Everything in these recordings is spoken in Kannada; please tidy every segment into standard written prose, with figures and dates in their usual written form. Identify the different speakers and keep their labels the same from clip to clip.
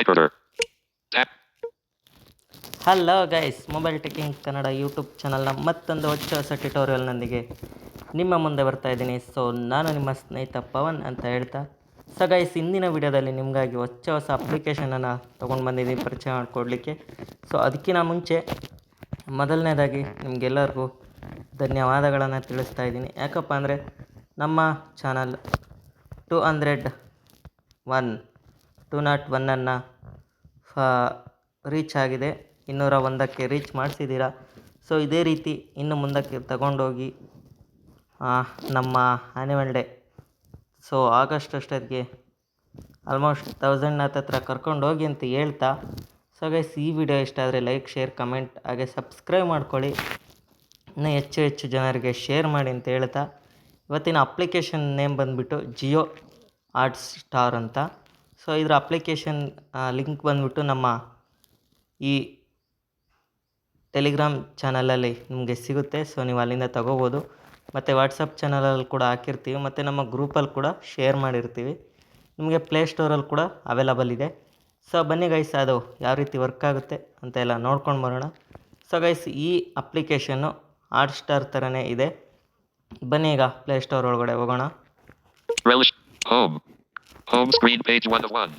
Speaker 1: Recorder. Tap.
Speaker 2: Hello guys, mobile teching Kannada YouTube ಚಾನಲ್ನ ಮತ್ತೊಂದು ಹೊಸ ಟ್ಯುಟೋರಿಯಲ್ನೊಂದಿಗೆ ನಿಮ್ಮ ಮುಂದೆ ಬರ್ತಾ ಇದ್ದೀನಿ. ಸೊ ನಾನು ನಿಮ್ಮ ಸ್ನೇಹಿತ ಪವನ್ ಅಂತ ಹೇಳ್ತಾ, ಸೊ ಗೈಸ್, ಇಂದಿನ ವಿಡಿಯೋದಲ್ಲಿ ನಿಮಗಾಗಿ ಹೊಸ ಅಪ್ಲಿಕೇಶನನ್ನು ತೊಗೊಂಡು ಬಂದಿದ್ದೀನಿ ಪರಿಚಯ ಮಾಡಿಕೊಡ್ಲಿಕ್ಕೆ. ಸೊ ಅದಕ್ಕಿಂತ ಮುಂಚೆ ಮೊದಲನೇದಾಗಿ ನಿಮಗೆಲ್ಲರಿಗೂ ಧನ್ಯವಾದಗಳನ್ನು ತಿಳಿಸ್ತಾ ಇದ್ದೀನಿ. ಯಾಕಪ್ಪ ಅಂದರೆ ನಮ್ಮ ಚಾನಲ್ 201 ರೀಚ್ ಆಗಿದೆ. 201ಕ್ಕೆ ರೀಚ್ ಮಾಡಿಸಿದ್ದೀರಾ. ಸೊ ಇದೇ ರೀತಿ ಇನ್ನು ಮುಂದಕ್ಕೆ ತಗೊಂಡೋಗಿ ನಮ್ಮ ಆ್ಯನಿವಲ್ ಡೇ, ಸೊ ಆಗಸ್ಟ್ ಅಷ್ಟೊತ್ತಿಗೆ ಆಲ್ಮೋಸ್ಟ್ 1000 ಹತ್ರ ಕರ್ಕೊಂಡೋಗಿ ಅಂತ ಹೇಳ್ತಾ, ಸೊ ಗೈಸ್, ಈ ವಿಡಿಯೋ ಇಷ್ಟ ಆದರೆ ಲೈಕ್, ಶೇರ್, ಕಮೆಂಟ್ ಹಾಗೆ ಸಬ್ಸ್ಕ್ರೈಬ್ ಮಾಡ್ಕೊಳ್ಳಿ. ಇನ್ನೂ ಹೆಚ್ಚು ಜನರಿಗೆ ಶೇರ್ ಮಾಡಿ ಅಂತ ಹೇಳ್ತಾ, ಇವತ್ತಿನ ಅಪ್ಲಿಕೇಶನ್ ನೇಮ್ ಬಂದುಬಿಟ್ಟು ಜಿಯೋ ಹಾಟ್ಸ್ಟಾರ್ ಅಂತ. ಸೊ ಇದರ ಅಪ್ಲಿಕೇಶನ್ ಲಿಂಕ್ ಬಂದುಬಿಟ್ಟು ನಮ್ಮ ಈ ಟೆಲಿಗ್ರಾಮ್ ಚಾನಲಲ್ಲಿ ನಿಮಗೆ ಸಿಗುತ್ತೆ. ಸೊ ನೀವು ಅಲ್ಲಿಂದ ತಗೋಬೋದು. ಮತ್ತು ವಾಟ್ಸಪ್ ಚಾನಲಲ್ಲಿ ಕೂಡ ಹಾಕಿರ್ತೀವಿ, ಮತ್ತು ನಮ್ಮ ಗ್ರೂಪಲ್ಲಿ ಕೂಡ ಶೇರ್ ಮಾಡಿರ್ತೀವಿ. ನಿಮಗೆ ಪ್ಲೇಸ್ಟೋರಲ್ಲಿ ಕೂಡ ಅವೈಲಬಲ್ ಇದೆ. ಸೊ ಬನ್ನಿ ಗೈಸ್, ಅದು ಯಾವ ರೀತಿ ವರ್ಕ್ ಆಗುತ್ತೆ ಅಂತ ಎಲ್ಲ ನೋಡ್ಕೊಂಡು ಬರೋಣ. ಸೊ ಗೈಸ್, ಈ ಅಪ್ಲಿಕೇಶನ್ನು ಹಾಟ್ಸ್ಟಾರ್ ಥರನೇ ಇದೆ. ಬನ್ನಿ ಈಗ ಪ್ಲೇಸ್ಟೋರ್ ಒಳಗಡೆ ಹೋಗೋಣ.
Speaker 1: Relish. Home. Home screen page 1 of 1.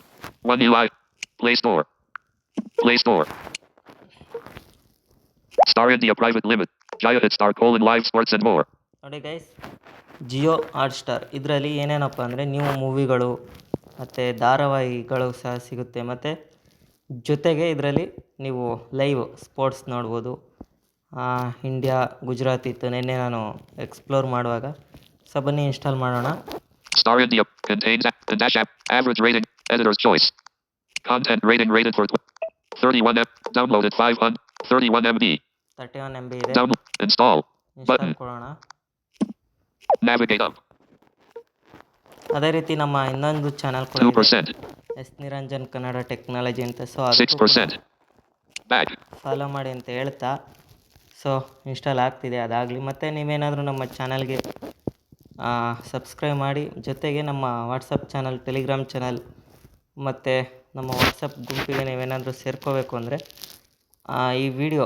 Speaker 1: 1 UI. Play Store. Play Store. Star India Private Limit. Jaya Star Live Sports and more.
Speaker 2: ನೋಡಿ ಗೈಸ್, ಜಿಯೋ ಹಾಟ್ಸ್ಟಾರ್ ಇದರಲ್ಲಿ ಏನೇನಪ್ಪ ಅಂದರೆ ನೀವು ಮೂವಿಗಳು ಮತ್ತು ಧಾರಾವಾಹಿಗಳು ಸಹ ಸಿಗುತ್ತೆ. ಮತ್ತು ಜೊತೆಗೆ ಇದರಲ್ಲಿ ನೀವು ಲೈವ್ ಸ್ಪೋರ್ಟ್ಸ್ ನೋಡ್ಬೋದು. ಇಂಡಿಯಾ ಗುಜರಾತ್ ಇತ್ತು ನಿನ್ನೆ ನಾನು ಎಕ್ಸ್ಪ್ಲೋರ್ ಮಾಡುವಾಗ. ಸೊ ಬನ್ನಿ ಇನ್ಸ್ಟಾಲ್ ಮಾಡೋಣ.
Speaker 1: Star India contains the Dash app. Average rating. Editor's choice. Content rating rated for 31 M. Downloaded 531 MB.
Speaker 2: 31 MB ಇದೆ.
Speaker 1: Install.
Speaker 2: ಇನ್ಸ್ಟಾಲ್ ಕೊಡೋಣ.
Speaker 1: Navigate up.
Speaker 2: ಅದೇ ರೀತಿ ನಮ್ಮ ಇನ್ನೊಂದು ಚಾನಲ್ ಕೂಡ
Speaker 1: 2%.
Speaker 2: ಎಸ್ ನಿರಂಜನ್ ಕನ್ನಡ ಟೆಕ್ನಾಲಜಿ ಅಂತ. ಸೊ
Speaker 1: 6%. Back.
Speaker 2: ಫಾಲೋ ಮಾಡಿ ಅಂತ ಹೇಳ್ತಾ, ಸೊ ಇನ್ಸ್ಟಾಲ್ ಆಗ್ತಿದೆ, ಅದಾಗಲಿ. ಮತ್ತು ನೀವೇನಾದರೂ ನಮ್ಮ ಚಾನಲ್ಗೆ ಸಬ್ಸ್ಕ್ರೈಬ್ ಮಾಡಿ, ಜೊತೆಗೆ ನಮ್ಮ ವಾಟ್ಸಪ್ ಚಾನಲ್, ಟೆಲಿಗ್ರಾಮ್ ಚಾನಲ್ ಮತ್ತು ನಮ್ಮ ವಾಟ್ಸಪ್ ಗುಂಪಿಗೆ ನೀವೇನಾದರೂ ಸೇರ್ಕೋಬೇಕು ಅಂದರೆ ಈ ವಿಡಿಯೋ,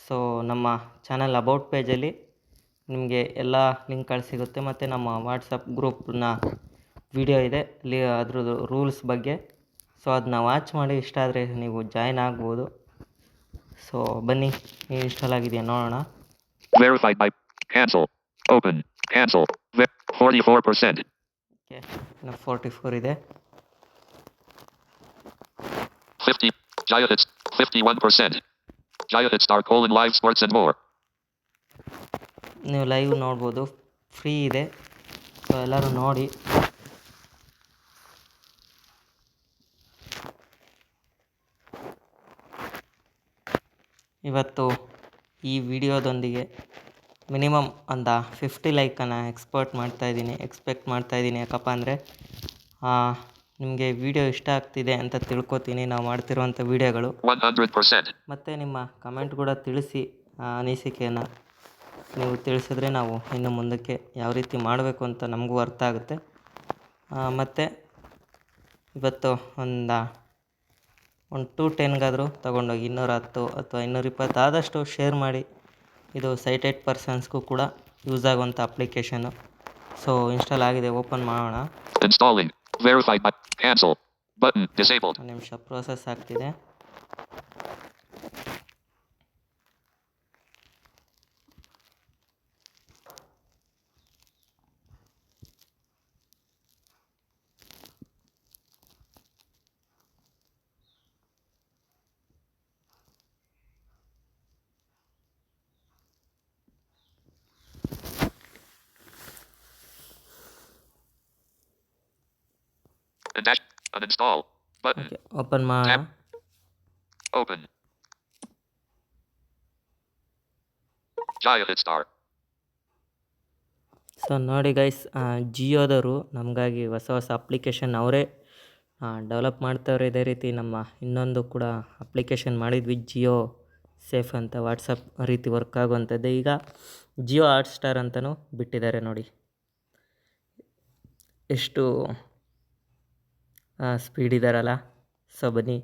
Speaker 2: ಸೊ ನಮ್ಮ ಚಾನಲ್ ಅಬೌಟ್ ಪೇಜಲ್ಲಿ ನಿಮಗೆ ಎಲ್ಲ ಲಿಂಕ್ಗಳು ಸಿಗುತ್ತೆ. ಮತ್ತು ನಮ್ಮ ವಾಟ್ಸಪ್ ಗ್ರೂಪ್ನ ವಿಡಿಯೋ ಇದೆ, ಅಲ್ಲಿ ಅದ್ರದ್ದು ರೂಲ್ಸ್ ಬಗ್ಗೆ. ಸೊ ಅದನ್ನ ವಾಚ್ ಮಾಡಿ ಇಷ್ಟ ಆದರೆ ನೀವು ಜಾಯ್ನ್ ಆಗ್ಬೋದು. ಸೊ ಬನ್ನಿ, ಇನ್ಸ್ಟಾಲ್ ಆಗಿದೆಯಾ ನೋಡೋಣ.
Speaker 1: Verified by cancel. Open. Cancel. 44%.
Speaker 2: Okay, ಇನ್ನು 44 ಇದೆ.
Speaker 1: 50. Jaya Hits. 51%. Jaya Hits Star Live Sports and more.
Speaker 2: ನೀವು ಲೈವ್ ನೋಡ್ಬೋದು, ಫ್ರೀ ಇದೆ. ಸೊ ಎಲ್ಲರೂ ನೋಡಿ. ಇವತ್ತು ಈ ವಿಡಿಯೋದೊಂದಿಗೆ ಮಿನಿಮಮ್ ಒಂದು 50 ಲೈಕನ್ನು ಎಕ್ಸ್ಪೆಕ್ಟ್ ಮಾಡ್ತಾಯಿದ್ದೀನಿ. ಯಾಕಪ್ಪ ಅಂದರೆ ನಿಮಗೆ ವಿಡಿಯೋ ಇಷ್ಟ ಆಗ್ತಿದೆ ಅಂತ ತಿಳ್ಕೊತೀನಿ, ನಾವು ಮಾಡ್ತಿರುವಂಥ ವಿಡಿಯೋಗಳು.
Speaker 1: 100%.
Speaker 2: ಮತ್ತು ನಿಮ್ಮ ಕಮೆಂಟ್ ಕೂಡ ತಿಳಿಸಿ, ಅನಿಸಿಕೆಯನ್ನು ನೀವು ತಿಳಿಸಿದ್ರೆ ನಾವು ಇನ್ನು ಮುಂದಕ್ಕೆ ಯಾವ ರೀತಿ ಮಾಡಬೇಕು ಅಂತ ನಮಗೂ ಅರ್ಥ ಆಗುತ್ತೆ. ಮತ್ತು ಇವತ್ತು ಒಂದು 210ಗಾದರೂ ತೊಗೊಂಡೋಗಿ 210 ಅಥವಾ 220 ಆದಷ್ಟು ಶೇರ್ ಮಾಡಿ. ಇದು ಸೈಟೆಡ್ ಪರ್ಸನ್ಸ್ಗೂ ಕೂಡ ಯೂಸ್ ಆಗುವಂಥ ಅಪ್ಲಿಕೇಶನ್ನು. ಸೊ ಇನ್ಸ್ಟಾಲ್ ಆಗಿದೆ, ಓಪನ್ ಮಾಡೋಣ.
Speaker 1: Installing. Verified by cancel. Button disabled.
Speaker 2: ಒಂದು ನಿಮಿಷ ಪ್ರೋಸೆಸ್ ಆಗ್ತಿದೆ.
Speaker 1: Dash. Uninstall. Button.
Speaker 2: Okay, open ಮಾಡೋಣ.
Speaker 1: Open. Jaya Hit Star.
Speaker 2: So ನೋಡಿ ಗೈಸ್, ಜಿಯೋದವರು ನಮಗಾಗಿ ಹೊಸ ಅಪ್ಲಿಕೇಶನ್ ಅವರೇ ಡೆವಲಪ್ ಮಾಡ್ತಾವ್ರೆ. ಇದೇ ರೀತಿ ನಮ್ಮ ಇನ್ನೊಂದು ಕೂಡ ಅಪ್ಲಿಕೇಶನ್ ಮಾಡಿದ್ವಿ, ಜಿಯೋ ಸೇಫ್ ಅಂತ, ವಾಟ್ಸಪ್ ರೀತಿ ವರ್ಕ್ ಆಗುವಂಥದ್ದು. ಈಗ ಜಿಯೋ ಹಾಟ್ಸ್ಟಾರ್ ಅಂತಲೂ ಬಿಟ್ಟಿದ್ದಾರೆ ನೋಡಿ. ಎಷ್ಟು ಸ್ಪೀಡ್ ಇದ್ದಾರಲ್ಲ. ಸೊ ಬನ್ನಿ,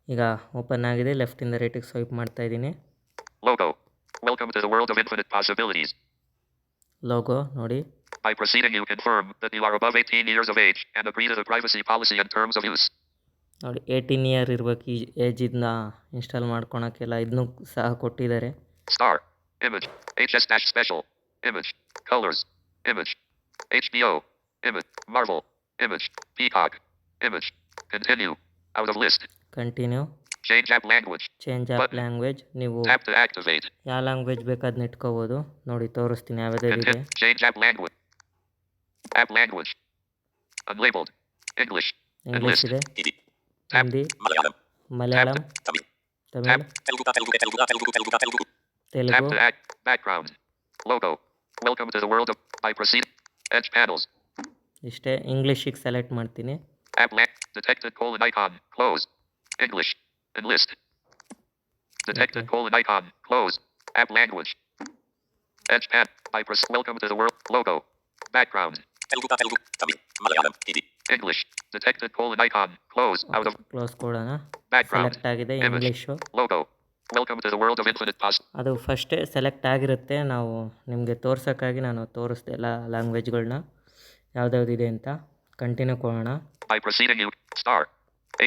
Speaker 2: ಈಗ ಓಪನ್ ಆಗಿದೆ. ಲೆಫ್ಟಿಂದ ರೈಟಿಗೆ ಸ್ವೈಪ್ ಮಾಡ್ತಾಯಿದ್ದೀನಿ.
Speaker 1: Logo. Welcome to the world of infinite possibilities.
Speaker 2: Logo ನೋಡಿ.
Speaker 1: By proceeding, you confirm that you are above 18 years of age and agree to the privacy policy and terms of use.
Speaker 2: ನೋಡಿ 18 ಇಯರ್ ಇರ್ಬೇಕು ಈ ಏಜಿಂದ ಇನ್ಸ್ಟಾಲ್ ಮಾಡ್ಕೊಳಕ್ಕೆಲ್ಲ. ಇದನ್ನು ಸಹ ಕೊಟ್ಟಿದ್ದಾರೆ.
Speaker 1: Star. Image. HS-special. Image. Colors. Image. HBO. Image. Marvel. Image. Peacock. Image. Continue. Out of list.
Speaker 2: Continue.
Speaker 1: Change app language.
Speaker 2: Change app
Speaker 1: Button.
Speaker 2: Language. ನೀವು
Speaker 1: Tap to activate.
Speaker 2: ಯಾವ ಲ್ಯಾಂಗ್ವೇಜ್ ಬೇಕು ಅದನ್ನ ಇಟ್ಕೋಬೋದು. ನೋಡಿ ತೋರಿಸ್ತೀನಿ ಯಾವ್ಯಾವ್ದಿದೆ.
Speaker 1: Change app language. App language. Unlabeled. English.
Speaker 2: English ಇದೆ,
Speaker 1: Tap.
Speaker 2: Hindi,
Speaker 1: Malayalam.
Speaker 2: Malayalam,
Speaker 1: Tamil.
Speaker 2: Tamil,
Speaker 1: Telugu. Tap
Speaker 2: Telugu.
Speaker 1: to act. Background. Logo. Welcome to the world of. I proceed. Edge panels.
Speaker 2: ಇಷ್ಟೇ. ಇಂಗ್ಲೀಷಿಗೆ ಸೆಲೆಕ್ಟ್ ಮಾಡ್ತೀನಿ.
Speaker 1: App detected colon icon. Close. English. Enlist. Detected
Speaker 2: Okay.
Speaker 1: colon icon. Close. App language. Edge pad. I press. Welcome to the world. Logo. Background. Telugu. Tamil. Malayalam. Hindi. English. Detected colon icon. Close. Out of.
Speaker 2: Close ಕೊಡೋಣ.
Speaker 1: Background.
Speaker 2: ಸೆಲೆಕ್ಟ್ ಆಗಿದೆ
Speaker 1: Image.
Speaker 2: English.
Speaker 1: Logo. Welcome to the world of infinite
Speaker 2: ಅದು ಫಸ್ಟೇ ಸೆಲೆಕ್ಟ್ ಆಗಿರುತ್ತೆ. ನಾವು ನಿಮಗೆ ತೋರ್ಸೋಕ್ಕಾಗಿ ನಾನು ತೋರಿಸ್ದೆ ಎಲ್ಲ ಲ್ಯಾಂಗ್ವೇಜ್ಗಳನ್ನ ಯಾವ್ದ್ಯಾವ್ದಿದೆ ಅಂತ. ಕಂಟಿನ್ಯೂ ಕೊಡೋಣ.
Speaker 1: By proceeding, you. Star.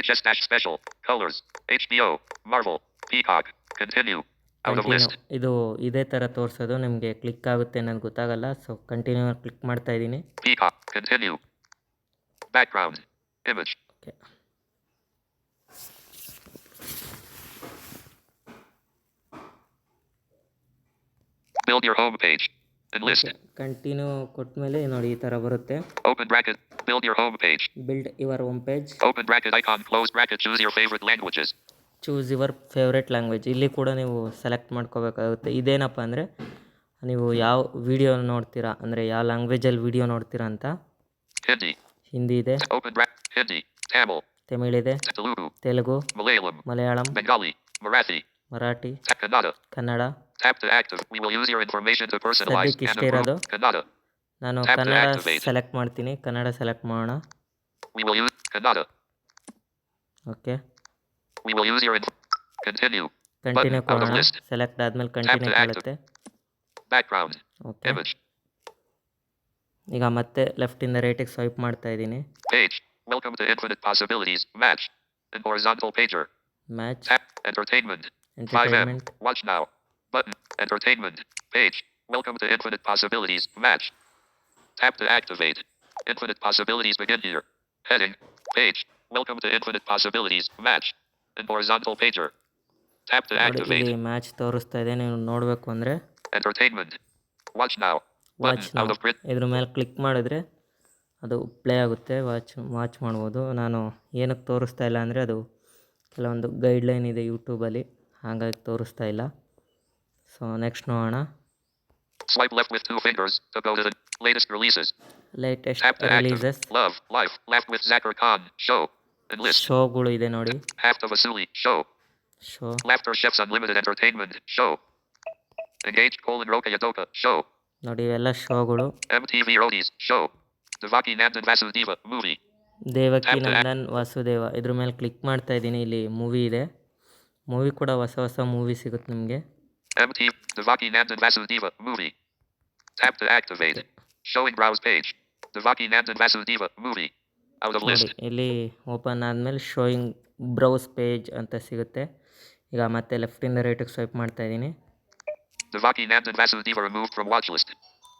Speaker 1: HS-special. Colors. HBO. Marvel. Peacock. Continue. Out of
Speaker 2: continue.
Speaker 1: list.
Speaker 2: ಇದು ಇದೇ ಥರ ತೋರಿಸೋದು. ನಿಮಗೆ ಕ್ಲಿಕ್ ಆಗುತ್ತೆ ನನಗೆ ಗೊತ್ತಾಗಲ್ಲ. ಸೊ ಕಂಟಿನ್ಯೂ ಕ್ಲಿಕ್ ಮಾಡ್ತಾ ಇದ್ದೀನಿ.
Speaker 1: Peacock. Continue. Background. Image.
Speaker 2: Okay.
Speaker 1: Build your home page. Enlist.
Speaker 2: Continue ಕೊಟ್ಮೇಲೆ ನೋಡಿ ಈ ಥರ ಬರುತ್ತೆ.
Speaker 1: Open bracket. Build your home page.
Speaker 2: Build your home page.
Speaker 1: Open bracket icon. Close bracket. Choose your favorite languages.
Speaker 2: Choose your favourite language. ಇಲ್ಲಿ ಕೂಡ ನೀವು ಸೆಲೆಕ್ಟ್ ಮಾಡ್ಕೋಬೇಕಾಗುತ್ತೆ. ಇದೇನಪ್ಪ ಅಂದರೆ ನೀವು ಯಾವ ವಿಡಿಯೋ ನೋಡ್ತೀರಾ, ಅಂದರೆ ಯಾವ ಲ್ಯಾಂಗ್ವೇಜಲ್ಲಿ ವಿಡಿಯೋ ನೋಡ್ತೀರಾ ಅಂತ.
Speaker 1: Hindi.
Speaker 2: ಹಿಂದಿ ಇದೆ,
Speaker 1: Open bracket. Hindi. Tamil.
Speaker 2: ತಮಿಳಿದೆ,
Speaker 1: Telugu.
Speaker 2: Telugu,
Speaker 1: Malayalam.
Speaker 2: Malayalam,
Speaker 1: Bengali. Marathi.
Speaker 2: Marathi,
Speaker 1: Kannada.
Speaker 2: Kannada.
Speaker 1: Tap to active. We will use your information to personalize
Speaker 2: ಸದ್ಯಕ್ಕೆ
Speaker 1: and
Speaker 2: ಇಷ್ಟೇ ಇರೋದು.
Speaker 1: improve. Kannada.
Speaker 2: ನಾನು
Speaker 1: Tap to
Speaker 2: Kannada
Speaker 1: activate.
Speaker 2: Select ಮಾಡ್ತೀನಿ. ಕನ್ನಡ ಸೆಲೆಕ್ಟ್ ಮಾಡೋಣ.
Speaker 1: We will use Kannada.
Speaker 2: Okay.
Speaker 1: We will use your continue.
Speaker 2: Continue
Speaker 1: Button. Out of
Speaker 2: ಕೊಡೋಣ.
Speaker 1: list.
Speaker 2: ಸೆಲೆಕ್ಟ್ ಆದಮೇಲೆ ಕಂಟಿನ್ಯೂ
Speaker 1: to active.
Speaker 2: ಕೇಳುತ್ತೆ.
Speaker 1: Background.
Speaker 2: ಓಕೆ.
Speaker 1: Image.
Speaker 2: ಈಗ ಮತ್ತೆ ಲೆಫ್ಟಿಂದ ರೈಟಿಗೆ ಸ್ವೈಪ್ ಮಾಡ್ತಾ ಇದ್ದೀನಿ.
Speaker 1: Page. Welcome to infinite possibilities. Match. In horizontal pager.
Speaker 2: Match,
Speaker 1: Tap. Entertainment. 5M.
Speaker 2: Entertainment,
Speaker 1: Watch now. Button. Entertainment. Page. Welcome to infinite possibilities. Match. Tap to activate. Infinite possibilities begin here. Heading. Page. Welcome to infinite possibilities. Match. In horizontal pager. Tap to
Speaker 2: ನೋಡಿ
Speaker 1: activate.
Speaker 2: ಇಲ್ಲಿ ಮ್ಯಾಚ್ ತೋರಿಸ್ತಾ ಇದೆ. ನೀವು ನೋಡಬೇಕು ಅಂದರೆ
Speaker 1: Entertainment. Watch now.
Speaker 2: Watch
Speaker 1: Button. Out of print.
Speaker 2: ಇದ್ರ ಮೇಲೆ ಕ್ಲಿಕ್ ಮಾಡಿದ್ರೆ ಅದು ಪ್ಲೇ ಆಗುತ್ತೆ. ವಾಚ್ ಮಾಡ್ಬೋದು. ನಾನು ಏನಕ್ಕೆ ತೋರಿಸ್ತಾ ಇಲ್ಲ ಅಂದರೆ ಅದು ಕೆಲವೊಂದು ಗೈಡ್ಲೈನ್ ಇದೆ ಯೂಟ್ಯೂಬಲ್ಲಿ, ಹಾಗಾಗಿ ತೋರಿಸ್ತಾ ಇಲ್ಲ. ಸೊ ನೆಕ್ಸ್ಟ್ ನೋಡೋಣ.
Speaker 1: Swipe left with 2 fingers to go to the latest releases.
Speaker 2: Latest
Speaker 1: Tap to
Speaker 2: releases.
Speaker 1: activate. Love. Life. Laugh with Zakir Khan. Show. Enlist.
Speaker 2: ಶೋಗಳು ಇದೆ ನೋಡಿ.
Speaker 1: Half of Vasuli. Show.
Speaker 2: Show,
Speaker 1: Laughter Chefs Unlimited Entertainment. Show. Engaged Roka Yadoka. Show.
Speaker 2: ನೋಡಿ ಇವೆಲ್ಲ ಶೋಗಳು.
Speaker 1: MTV Roadies. Show. Devaki Nandan Vasudeva. Movie.
Speaker 2: Devaki
Speaker 1: Tap to
Speaker 2: Nandan Vasudeva. ಇದ್ರ ಮೇಲೆ ಕ್ಲಿಕ್ ಮಾಡ್ತಾ ಇದ್ದೀನಿ. ಇಲ್ಲಿ ಮೂವಿ ಇದೆ. ಮೂವಿ ಕೂಡ ಹೊಸ ಹೊಸ ಮೂವಿ ಸಿಗುತ್ತೆ ನಿಮಗೆ.
Speaker 1: MTV. Devaki Nandan Vasudeva. Movie. Tap to activate. Showing browse page. Devaki Nandan Vasudeva. Movie. Out of
Speaker 2: ನೋಡಿ
Speaker 1: list.
Speaker 2: ಇಲ್ಲಿ ಓಪನ್ ಆದಮೇಲೆ ಶೋಯಿಂಗ್ ಬ್ರೌಸ್ ಪೇಜ್ ಅಂತ ಸಿಗುತ್ತೆ. ಈಗ ಮತ್ತೆ ಲೆಫ್ಟಿಂದ ರೈಟಿಗೆ ಸ್ವೈಪ್ ಮಾಡ್ತಾ ಇದ್ದೀನಿ.
Speaker 1: Devaki Nandan Vasudeva removed from watch list.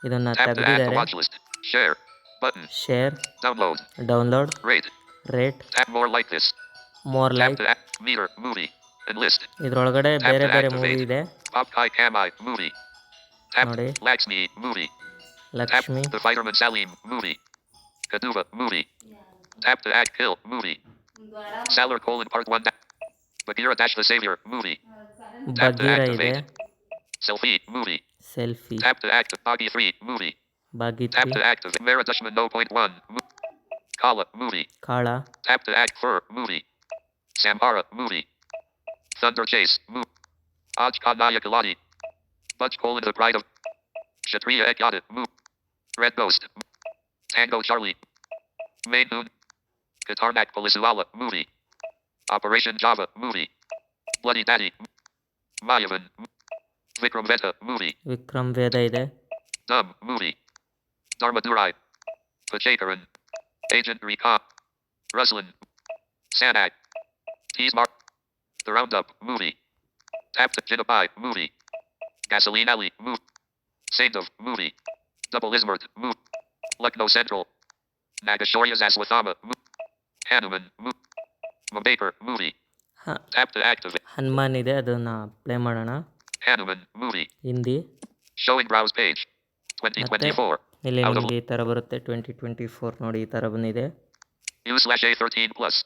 Speaker 2: ಇದನ್ನು
Speaker 1: Tap to add to
Speaker 2: ತೆಗೆದಿದ್ದಾರೆ.
Speaker 1: watch list. Share. Button.
Speaker 2: Share,
Speaker 1: Download.
Speaker 2: Download,
Speaker 1: Rate.
Speaker 2: Rate,
Speaker 1: Tap more like this.
Speaker 2: More
Speaker 1: Tap
Speaker 2: like.
Speaker 1: to add. Meter. Movie. Enlist.
Speaker 2: ಇದರೊಳಗಡೆ
Speaker 1: Tap
Speaker 2: ಬೇರೆ
Speaker 1: to
Speaker 2: ಬೇರೆ
Speaker 1: activate.
Speaker 2: ಮೂವಿ ಇದೆ
Speaker 1: Pop Kai Kamai. Movie. Tap.
Speaker 2: ನೋಡಿ.
Speaker 1: Lakshmi. Movie. Tap.
Speaker 2: Lakshmi,
Speaker 1: The Fireman Salim. Movie. Kaduva. Movie. Tap to add kill. Movie. Salar Part 1. Bagheera the Savior. Movie. Tap to
Speaker 2: Bagheera ಇದೆ,
Speaker 1: activate. Selfie. Movie.
Speaker 2: Selfie,
Speaker 1: Tap to activate. Bagi 3. Movie. Tap
Speaker 2: ಭಾಗಿತ್ರಿ,
Speaker 1: to activate. Mera Dushman No. 1. Kala. Movie.
Speaker 2: ಕಾಳ,
Speaker 1: Tap to act Fur. Movie. Sambara. Movie. Thunder Chase. Movie. Aj Kanaya Kalani. Budge The Pride of Kshatriya Ekyadat. Movie. Red Ghost. Tango Charlie. Main Moon. Katarnak Polisuala. Movie. Operation Java movie. Bloody Daddy. Mayavan. Vikram Vedha movie.
Speaker 2: Vikram Vedha ಇದೆ.
Speaker 1: Dumb movie. Dharmadurai. Pachakaran. Agent Recon. Ruslan. Sanak. Tease Mark. The Roundup movie. Tap to Jinabai movie. Gasoline Alley movie. Saint of movie. Double Ismert movie. Lucknow Central. Nagashorya Zaswathama movie. Hanuman movie. Mumbaker movie.
Speaker 2: ಹ
Speaker 1: Tap to activate.
Speaker 2: ಹನುಮಾನ್ ಇದೆ, ಅದನ್ನು ಪ್ಲೇ ಮಾಡೋಣ.
Speaker 1: Hanuman movie.
Speaker 2: Hindi.
Speaker 1: Showing browse page.
Speaker 2: ಮತ್ತು
Speaker 1: 2024.
Speaker 2: ಇಲ್ಲಿ
Speaker 1: Out of
Speaker 2: ನಿಮಗೆ ಈ ಥರ ಬರುತ್ತೆ. 2024 ನೋಡಿ ಈ ಥರ ಬಂದಿದೆ.
Speaker 1: U/A13 plus.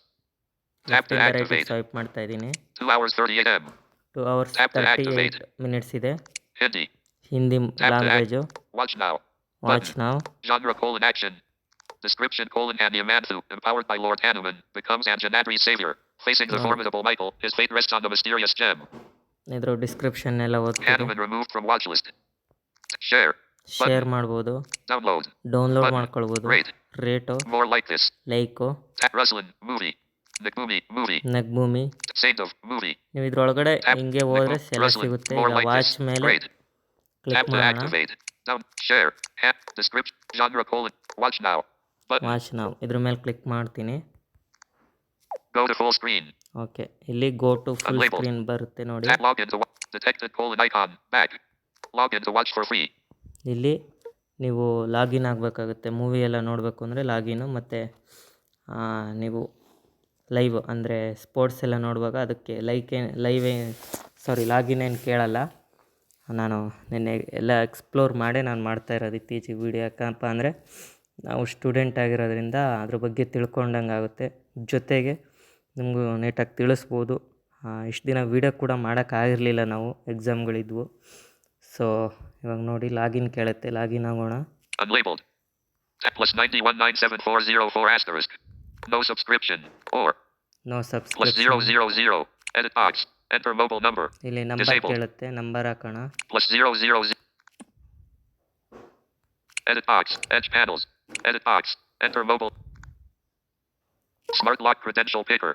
Speaker 1: Tap to
Speaker 2: ಲೆಫ್ಟಿಂದ ರೈಟಿಗೆ
Speaker 1: activate.
Speaker 2: Swipe ಮಾಡ್ತಾ ಇದ್ದೀನಿ.
Speaker 1: 2 hours 30 a.m.
Speaker 2: 2 hours
Speaker 1: Tap to
Speaker 2: 38
Speaker 1: activate.
Speaker 2: Minutes ಇದೆ.
Speaker 1: Hindi.
Speaker 2: Hindi
Speaker 1: Tap to act.
Speaker 2: Language.
Speaker 1: Watch now.
Speaker 2: Watch
Speaker 1: Button.
Speaker 2: ನಾವು.
Speaker 1: Genre colon action. Description colon Hanyamanthu, empowered by Lord Hanuman, becomes Anjanadri's savior. Facing the
Speaker 2: No.
Speaker 1: formidable Michael, his fate rests on the mysterious gem.
Speaker 2: ಇದ್ರ ಡಿಸ್ಕ್ರಿಪ್ಷನ್ ಎಲ್ಲ ಓದ್ತೀನಿ.
Speaker 1: Hanuman removed from watch list. Share.
Speaker 2: Share ಮಾಡ್ಬೋದು,
Speaker 1: Download.
Speaker 2: Download
Speaker 1: Button.
Speaker 2: ಮಾಡ್ಕೊಳ್ಬೋದು.
Speaker 1: Rate.
Speaker 2: Rate,
Speaker 1: More like this.
Speaker 2: Like,
Speaker 1: Ruslan movie. Nagmumi movie.
Speaker 2: ನಗ್ಭೂಮಿ.
Speaker 1: Saint of movie.
Speaker 2: ನೀವು ಇದ್ರೊಳಗಡೆ
Speaker 1: Tap.
Speaker 2: ಹಿಂಗೆ ಹೋದರೆ ಎಲ್ಲ
Speaker 1: Ruslan.
Speaker 2: ಸಿಗುತ್ತೆ.
Speaker 1: More
Speaker 2: ಈಗ
Speaker 1: like
Speaker 2: ವಾಚ್
Speaker 1: this.
Speaker 2: ಮೇಲೆ
Speaker 1: Rate.
Speaker 2: ಕ್ಲಿಕ್
Speaker 1: Tap to
Speaker 2: ಮಾಡೋಣ.
Speaker 1: activate. Down. Share. Description. Genre colon. Watch now. Button.
Speaker 2: Watch ನಾವು ಇದ್ರ ಮೇಲೆ ಕ್ಲಿಕ್ ಮಾಡ್ತೀನಿ.
Speaker 1: Go to full screen.
Speaker 2: Okay, ಇಲ್ಲಿ go to full
Speaker 1: Unlabeled.
Speaker 2: Screen ಬರುತ್ತೆ ನೋಡಿ.
Speaker 1: Tap log into detected colon icon. Back. Log into watch for free.
Speaker 2: ಇಲ್ಲಿ ನೀವು ಲಾಗಿನ್ ಆಗಬೇಕಾಗುತ್ತೆ. ಮೂವಿ ಎಲ್ಲ ನೋಡಬೇಕು ಅಂದರೆ ಲಾಗಿನು, ಮತ್ತು ನೀವು ಲೈವ್ ಅಂದರೆ ಸ್ಪೋರ್ಟ್ಸ್ ಎಲ್ಲ ನೋಡುವಾಗ ಅದಕ್ಕೆ ಲಾಗಿನ್ ಏನು ಕೇಳಲ್ಲ. ನಾನು ನಿನ್ನೆ ಎಲ್ಲ ಎಕ್ಸ್ಪ್ಲೋರ್ ಮಾಡೇ ನಾನು ಮಾಡ್ತಾ ಇರೋದು ಇತ್ತೀಚೆಗೆ ವೀಡಿಯೋ. ಯಾಕಪ್ಪ ಅಂದರೆ ನಾವು ಸ್ಟೂಡೆಂಟ್ ಆಗಿರೋದ್ರಿಂದ ಅದ್ರ ಬಗ್ಗೆ ತಿಳ್ಕೊಂಡಂಗೆ ಆಗುತ್ತೆ. ಜೊತೆಗೆ ನಿಮಗೂ ನೀಟಾಗಿ ತಿಳಿಸ್ಬೋದು. ಇಷ್ಟು ದಿನ ವೀಡಿಯೋ ಕೂಡ ಮಾಡೋಕ್ಕಾಗಿರಲಿಲ್ಲ, ನಾವು ಎಕ್ಸಾಮ್ಗಳಿದ್ವು. ಸೊ ಇವಾಗ ನೋಡಿ ಲಾಗಿನ್ ಕೇಳುತ್ತೆ, ಲಾಗಿನ್ ಆಗೋಣ.
Speaker 1: Unlabeled. Tap plus 919740 asterisk. No subscription. Or
Speaker 2: no
Speaker 1: plus
Speaker 2: subscription.
Speaker 1: 000. Edit box. Enter mobile number.
Speaker 2: ಇಲ್ಲಿ ನಂಬರ್
Speaker 1: Disabled.
Speaker 2: ಕೇಳುತ್ತೆ, ನಂಬರ್ ಹಾಕೋಣ.
Speaker 1: Plus 000. Edit box. Edge panels. Edit box. Enter mobile. Smart lock credential picker.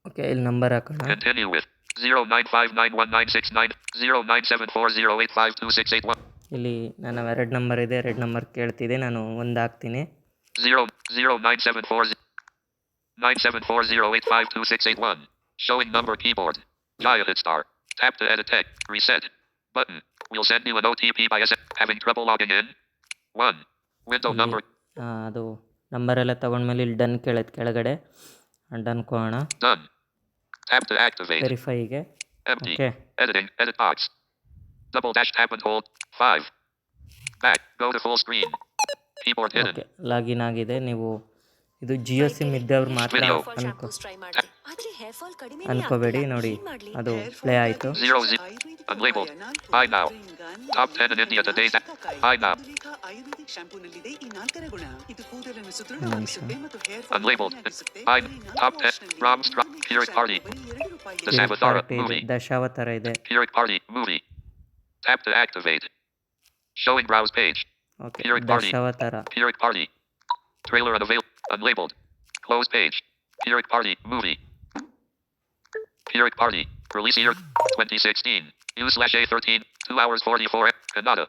Speaker 2: Okay, ಇಲ್ಲಿ ನಂಬರ್ ಹಾಕೋಣ.
Speaker 1: Continue with 09591969 0974085268.
Speaker 2: ಇಲ್ಲಿ ನನ್ನ 2 ನಂಬರ್ ಇದೆ, 2 ನಂಬರ್ ಕೇಳ್ತಿದೆ. ನಾನು ಒಂದು ಹಾಕ್ತೀನಿ.
Speaker 1: 0974085268. Showing number keyboard. Jaya hit star. Tap to edit text. Reset. Button. We'll send you an OTP by SMS. Having trouble logging in? 1. Window number.
Speaker 2: ಅದು ನಂಬರೆಲ್ಲ ತೊಗೊಂಡ್ಮೇಲೆ ಇಲ್ಲಿ ಡನ್ ಕೇಳುತ್ತೆ ಕೆಳಗಡೆ. ಡನ್ ಕೊಡೋಣ.
Speaker 1: Done. Tap to activate.
Speaker 2: ವೆರಿಫೈಗೆ.
Speaker 1: Empty.
Speaker 2: Okay,
Speaker 1: Editing. Edit box. Double dash tap and hold. 5. Back. Go to full screen. Keyboard hidden.
Speaker 2: Okay, login ಆಗಿದೆ. ನೀವು ಇದು ಜಿಯೋ ಸಿಮ್ ಇದ್ದವ್ರು ಮಾತ್ರ
Speaker 1: Video.
Speaker 2: ಅನ್ಕೋಬೇಡಿ. ನೋಡಿ, ಅದು ಪ್ಲೇ ಆಯಿತು.
Speaker 1: 0. Unlabeled. Buy now. Top 10 in India today. Buy now. Unlabeled. Buy. Top 10. Ram Struck. Pyrrhic Party. The Savatara
Speaker 2: party ಇದೆ,
Speaker 1: movie.
Speaker 2: ದಶಾವತಾರ ಇದೆ.
Speaker 1: Pyrrhic Party movie. Tap to activate. Showing browse page.
Speaker 2: Okay,
Speaker 1: Pyrrhic Party.
Speaker 2: Dashavatara.
Speaker 1: Pyrrhic Party. Trailer unavailable. Unlabeled. Close page. Pyrrhic Party movie. Pyrrhic Party. Release year 2016. U/A13. 2 hours 44. Kannada.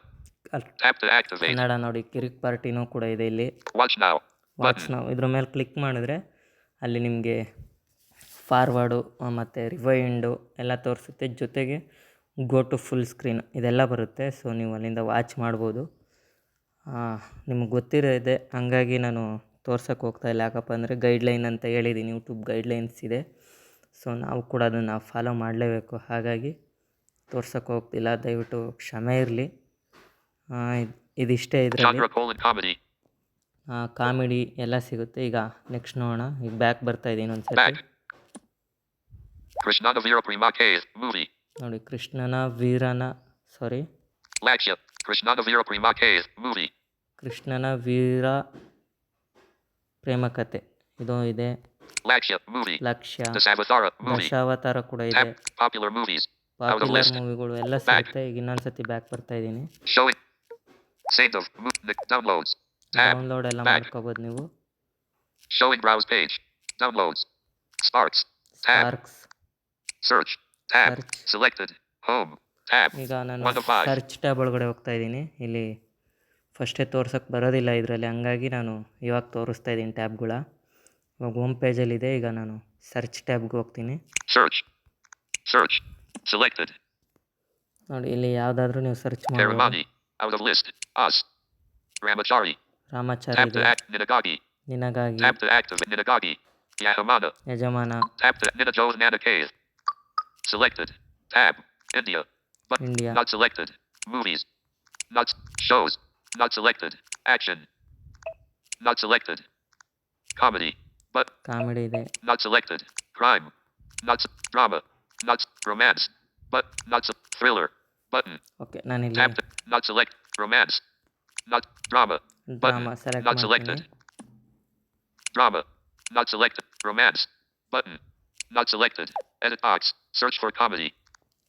Speaker 1: Tap to activate.
Speaker 2: Kannada ನೋಡಿ, ಕಿರಿಕ್ ಪಾರ್ಟಿನೂ ಕೂಡ ಇದೆ ಇಲ್ಲಿ.
Speaker 1: Watch now.
Speaker 2: Watch
Speaker 1: Button.
Speaker 2: ನಾವು ಇದ್ರ ಮೇಲೆ ಕ್ಲಿಕ್ ಮಾಡಿದ್ರೆ ಅಲ್ಲಿ ನಿಮಗೆ ಫಾರ್ವರ್ಡು ಮತ್ತು ರಿವೈಂಡು ಎಲ್ಲ ತೋರಿಸುತ್ತೆ. ಜೊತೆಗೆ ಗೋ ಟು ಫುಲ್ ಸ್ಕ್ರೀನ್ ಇದೆಲ್ಲ ಬರುತ್ತೆ. ಸೊ ನೀವು ಅಲ್ಲಿಂದ ವಾಚ್ ಮಾಡ್ಬೋದು. ನಿಮ್ಗೆ ಗೊತ್ತಿರೋದೆ, ಹಂಗಾಗಿ ನಾನು ತೋರ್ಸೋಕ್ಕೆ ಹೋಗ್ತಾಯಿಲ್ಲ. ಯಾಕಪ್ಪ ಅಂದರೆ ಗೈಡ್ಲೈನ್ ಅಂತ ಹೇಳಿದ್ದೀನಿ, ಯೂಟ್ಯೂಬ್ ಗೈಡ್ಲೈನ್ಸ್ ಇದೆ. ಸೊ ನಾವು ಕೂಡ ಅದನ್ನು ಫಾಲೋ ಮಾಡಲೇಬೇಕು. ಹಾಗಾಗಿ ತೋರ್ಸೋಕ್ಕೆ ಹೋಗ್ತಿಲ್ಲ, ದಯವಿಟ್ಟು ಕ್ಷಮೆ ಇರಲಿ. ಇದಿಷ್ಟೇ ಇದರಲ್ಲಿ.
Speaker 1: Genre colon comedy.
Speaker 2: ಕಾಮಿಡಿ ಎಲ್ಲ ಸಿಗುತ್ತೆ. ಈಗ ನೆಕ್ಸ್ಟ್ ನೋಡೋಣ. ಈಗ ಬ್ಯಾಕ್ ಬರ್ತಾ ಇದ್ದೀನಿ ಒಂದ್ಸತಿ.
Speaker 1: Back. Krishnana Veera Prima Cave movie.
Speaker 2: ನೋಡಿ, ಕೃಷ್ಣನ ವೀರನ ಸಾರಿ
Speaker 1: Lakshya. Krishnana Veera Prima Cave movie.
Speaker 2: ಕೃಷ್ಣನ ವೀರ ಪ್ರೇಮ ಕತೆ ಇದು ಇದೆ.
Speaker 1: Lakshya movie.
Speaker 2: ಲಕ್ಷ್ಯ,
Speaker 1: The Savatara movie.
Speaker 2: ದಶಾವತಾರ ಕೂಡ ಇದೆ.
Speaker 1: Tap popular movies. Out of
Speaker 2: popular
Speaker 1: list.
Speaker 2: ಮೂವಿಗಳು ಎಲ್ಲ ಸಿಗುತ್ತೆ. ಈಗ ಇನ್ನೊಂದ್ಸತಿ ಬ್ಯಾಕ್ ಬರ್ತಾ ಇದ್ದೀನಿ.
Speaker 1: Showing. Saint of downloads. Tab.
Speaker 2: Download ಎಲ್ಲ
Speaker 1: Back.
Speaker 2: ಮಾಡ್ಕೋಬೋದು ನೀವು.
Speaker 1: Showing browse page. Downloads. Sparks. Tab.
Speaker 2: Sparks
Speaker 1: Search. Tab.
Speaker 2: Search.
Speaker 1: Selected. Home. Tab.
Speaker 2: ಈಗ ನಾನು
Speaker 1: 1 of 5.
Speaker 2: ಸರ್ಚ್ ಟ್ಯಾಬ್ ಒಳಗಡೆ ಹೋಗ್ತಾ ಇದ್ದೀನಿ. ಇಲ್ಲಿ ಫಸ್ಟೇ ತೋರ್ಸೋಕ್ಕೆ ಬರೋದಿಲ್ಲ ಇದರಲ್ಲಿ, ಹಂಗಾಗಿ ನಾನು ಇವಾಗ ತೋರಿಸ್ತಾ ಇದ್ದೀನಿ ಟ್ಯಾಬ್ಗಳ. ಇವಾಗ ಹೋಮ್ ಪೇಜಲ್ಲಿದೆ. ಈಗ ನಾನು ಸರ್ಚ್ ಟ್ಯಾಬ್ಗೆ ಹೋಗ್ತೀನಿ.
Speaker 1: Search. Search. Selected.
Speaker 2: ನೋಡಿ, ಇಲ್ಲಿ ಯಾವುದಾದ್ರೂ ನೀವು ಸರ್ಚ್ ಮಾಡ್ಬೋದು.
Speaker 1: Karamani. Out of list. Us. Ramachari.
Speaker 2: Ramachari
Speaker 1: Tap
Speaker 2: ಇದೆ,
Speaker 1: to act. Ninagagi.
Speaker 2: ನಿನಗಾಗಿ,
Speaker 1: Tap to activate. Ninagagi. Yahamana.
Speaker 2: ಯಜಮಾನ,
Speaker 1: Tap to Ninajos Nanakay. Selected. Tab. India. But
Speaker 2: India.
Speaker 1: not selected. Movies. Not shows. Not selected. Action. Not selected. Comedy. But
Speaker 2: comedy ಇದೆ,
Speaker 1: not selected. Crime. Not drama. Not romance. But not thriller. Button.
Speaker 2: Okay. ನಾನಿಲ್ಲಿ
Speaker 1: Tap to not select romance. Not drama.
Speaker 2: Drama
Speaker 1: Button.
Speaker 2: Select
Speaker 1: Not
Speaker 2: ಮಾಡ್ತೀನಿ.
Speaker 1: selected. Drama. Not selected. Romance. Button. Not selected. Edit box. Search for comedy.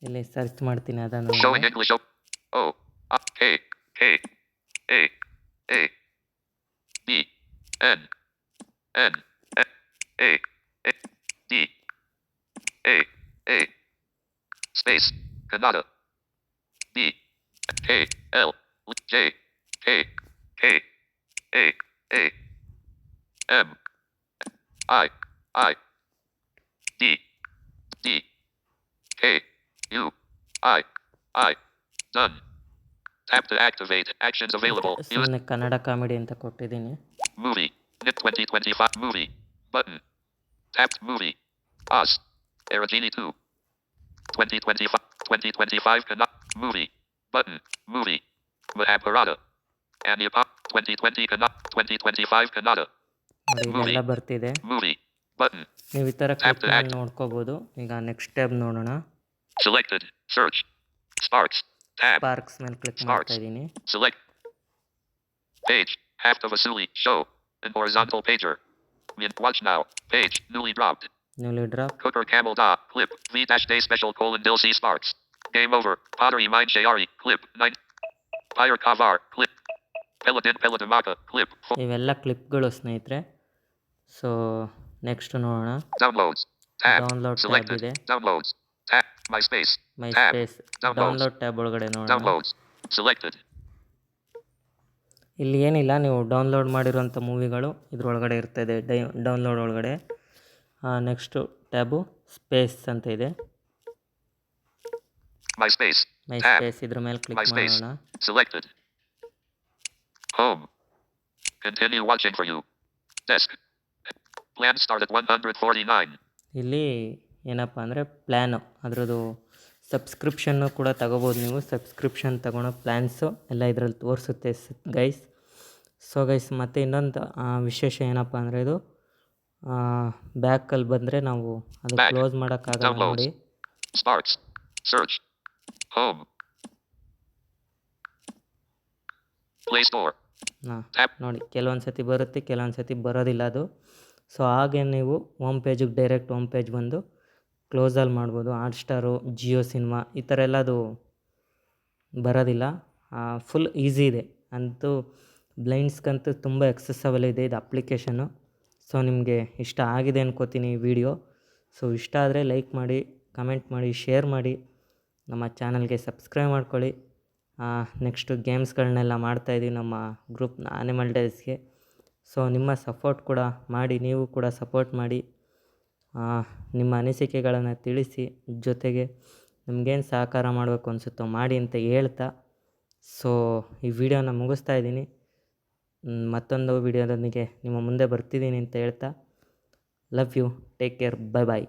Speaker 2: ಇಲ್ಲಿ ಸರ್ಚ್ ಮಾಡ್ತೀನಿ ಅದನ್ನು.
Speaker 1: Showing English. O. K. K. A. A. B. N. N. A. A. D. A. A. Space. Kannada. B. K. L. J. K. K. A. A. M. I. I. D. D. K. U. I. I. Done. Tap to activate. Actions available. Use
Speaker 2: ಸುಮ್ಮನೆ ಕನ್ನಡ ಕಾಮಿಡಿ ಅಂತ ಕೊಟ್ಟಿದ್ದೀನಿ.
Speaker 1: movie. NIP 2025 movie. Button. Tapped movie. Us. Eragini 2. 2025 movie. Button. Movie. Mahabharata. Anya 2020 2025 Kannada.
Speaker 2: ನೋಡಿ, ಇದೆಲ್ಲ ಬರ್ತಿದೆ.
Speaker 1: Movie. Button.
Speaker 2: ನೀವು ಈ ಥರ
Speaker 1: Tap
Speaker 2: ಕ್ಲಿಕ್
Speaker 1: to
Speaker 2: ಮಾಡಿ
Speaker 1: act.
Speaker 2: ನೋಡ್ಕೋಬೋದು. ಈಗ ನೆಕ್ಸ್ಟ್ ಟ್ಯಾಬ್ ನೋಡೋಣ.
Speaker 1: Selected. Search. Sparks. Tab.
Speaker 2: Sparks ಮೇಲೆ ಕ್ಲಿಕ್
Speaker 1: Sparks.
Speaker 2: ಮಾಡ್ತಾ ಇದ್ದೀನಿ.
Speaker 1: Select. Page. Half of Vasuli. Show. In horizontal pager. Watch now. Page. Newly dropped.
Speaker 2: Newly drop,
Speaker 1: Cooker Camel Da. Clip. V-Day Special Dilsey Sparks. Game over. Pottery Mind Shayari. Clip. 9. Pyre Kavar. Clip. Peladin Peladamaka. Clip.
Speaker 2: ಇವೆಲ್ಲ ಕ್ಲಿಪ್ಗಳು ಸ್ನೇಹಿತರೆ. ಸೊ ನೆಕ್ಸ್ಟ್ ನೋಡೋಣ.
Speaker 1: Downloads. Tab.
Speaker 2: Download tab
Speaker 1: Selected.
Speaker 2: ಇದೆ.
Speaker 1: Downloads. Tab. MySpace.
Speaker 2: ಮೈ
Speaker 1: Tab.
Speaker 2: Space
Speaker 1: Downloads.
Speaker 2: Download tab ಒಳಗಡೆ ನೋಡೋಣ.
Speaker 1: Downloads. Selected.
Speaker 2: ಇಲ್ಲಿ ಏನಿಲ್ಲ, ನೀವು ಡೌನ್ಲೋಡ್ ಮಾಡಿರೋಂಥ ಮೂವಿಗಳು ಇದ್ರೊಳಗಡೆ ಇರ್ತದೆ ಡೌನ್ಲೋಡ್ ಒಳಗಡೆ. ನೆಕ್ಸ್ಟು ಟ್ಯಾಬು ಸ್ಪೇಸ್ ಅಂತ ಇದೆ.
Speaker 1: MySpace.
Speaker 2: ಮೈ
Speaker 1: Tab.
Speaker 2: ಸ್ಪೇಸ್ ಇದ್ರ ಮೇಲೆ ಕ್ಲಿಕ್
Speaker 1: MySpace.
Speaker 2: ಮಾಡೋಣ.
Speaker 1: Selected. Home. Continue watching for you. Desk. Plan start at 149.
Speaker 2: ಇಲ್ಲಿ ಏನಪ್ಪ ಅಂದರೆ ಪ್ಲ್ಯಾನು, ಅದರದ್ದು ಸಬ್ಸ್ಕ್ರಿಪ್ಷನ್ನು ಕೂಡ ತಗೋಬೋದು ನೀವು. ಸಬ್ಸ್ಕ್ರಿಪ್ಷನ್ ತಗೊಳೋ ಪ್ಲ್ಯಾನ್ಸು ಎಲ್ಲ ಇದರಲ್ಲಿ ತೋರಿಸುತ್ತೆ ಗೈಸ್. ಸೊ ಗೈಸ್, ಮತ್ತು ಇನ್ನೊಂದು ವಿಶೇಷ ಏನಪ್ಪ ಅಂದರೆ ಇದು ಬ್ಯಾಕಲ್ಲಿ ಬಂದರೆ ನಾವು ಅದು
Speaker 1: Back.
Speaker 2: ಕ್ಲೋಸ್ ಮಾಡೋಕ್ಕಾಗಲ್ಲ.
Speaker 1: Downloads.
Speaker 2: ನೋಡಿ,
Speaker 1: Sparks. Search. Home. Play Store. Tap.
Speaker 2: ನೋಡಿ, ಕೆಲವೊಂದು ಸತಿ ಬರುತ್ತೆ, ಕೆಲವೊಂದು ಸತಿ ಬರೋದಿಲ್ಲ ಅದು. ಸೊ ಹಾಗೆ ನೀವು ಹೋಮ್ ಪೇಜಿಗೆ ಡೈರೆಕ್ಟ್ ಹೋಮ್ ಪೇಜ್ ಬಂದು ಕ್ಲೋಸಲ್ಲಿ ಮಾಡ್ಬೋದು. ಹಾಟ್ಸ್ಟಾರು, ಜಿಯೋ ಸಿನಿಮಾ ಈ ಥರ ಎಲ್ಲ ಅದು ಬರೋದಿಲ್ಲ. ಫುಲ್ ಈಸಿ ಇದೆ ಅಂತೂ. ಬ್ಲೈಂಡ್ಸ್ಗಂತೂ ತುಂಬ ಎಕ್ಸೆಸಬಲ್ ಇದೆ ಇದು ಅಪ್ಲಿಕೇಶನ್ನು. ಸೊ ನಿಮಗೆ ಇಷ್ಟ ಆಗಿದೆ ಅನ್ಕೋತೀನಿ ಈ ವಿಡಿಯೋ. ಸೊ ಇಷ್ಟ ಆದರೆ ಲೈಕ್ ಮಾಡಿ, ಕಮೆಂಟ್ ಮಾಡಿ, ಶೇರ್ ಮಾಡಿ, ನಮ್ಮ ಚಾನಲ್ಗೆ ಸಬ್ಸ್ಕ್ರೈಬ್ ಮಾಡ್ಕೊಳ್ಳಿ. ನೆಕ್ಸ್ಟು ಗೇಮ್ಸ್ಗಳನ್ನೆಲ್ಲ ಮಾಡ್ತಾಯಿದ್ದೀವಿ ನಮ್ಮ ಗ್ರೂಪ್ ಆನಿಮಲ್ ಡೇಸ್ಗೆ. ಸೊ ನಿಮ್ಮ ಸಪೋರ್ಟ್ ಕೂಡ ಮಾಡಿ, ನೀವು ಕೂಡ ಸಪೋರ್ಟ್ ಮಾಡಿ, ನಿಮ್ಮ ಅನಿಸಿಕೆಗಳನ್ನು ತಿಳಿಸಿ, ಜೊತೆಗೆ ನಿಮಗೇನು ಸಹಕಾರ ಮಾಡಬೇಕು ಅನಿಸುತ್ತೋ ಮಾಡಿ ಅಂತ ಹೇಳ್ತಾ, ಸೊ ಈ ವಿಡಿಯೋನ ಮುಗಿಸ್ತಾ ಇದ್ದೀನಿ. ಮತ್ತೊಂದು ವಿಡಿಯೋದೊಂದಿಗೆ ನಿಮ್ಮ ಮುಂದೆ ಬರ್ತಿದ್ದೀನಿ ಅಂತ ಹೇಳ್ತಾ, love you, take care, bye bye.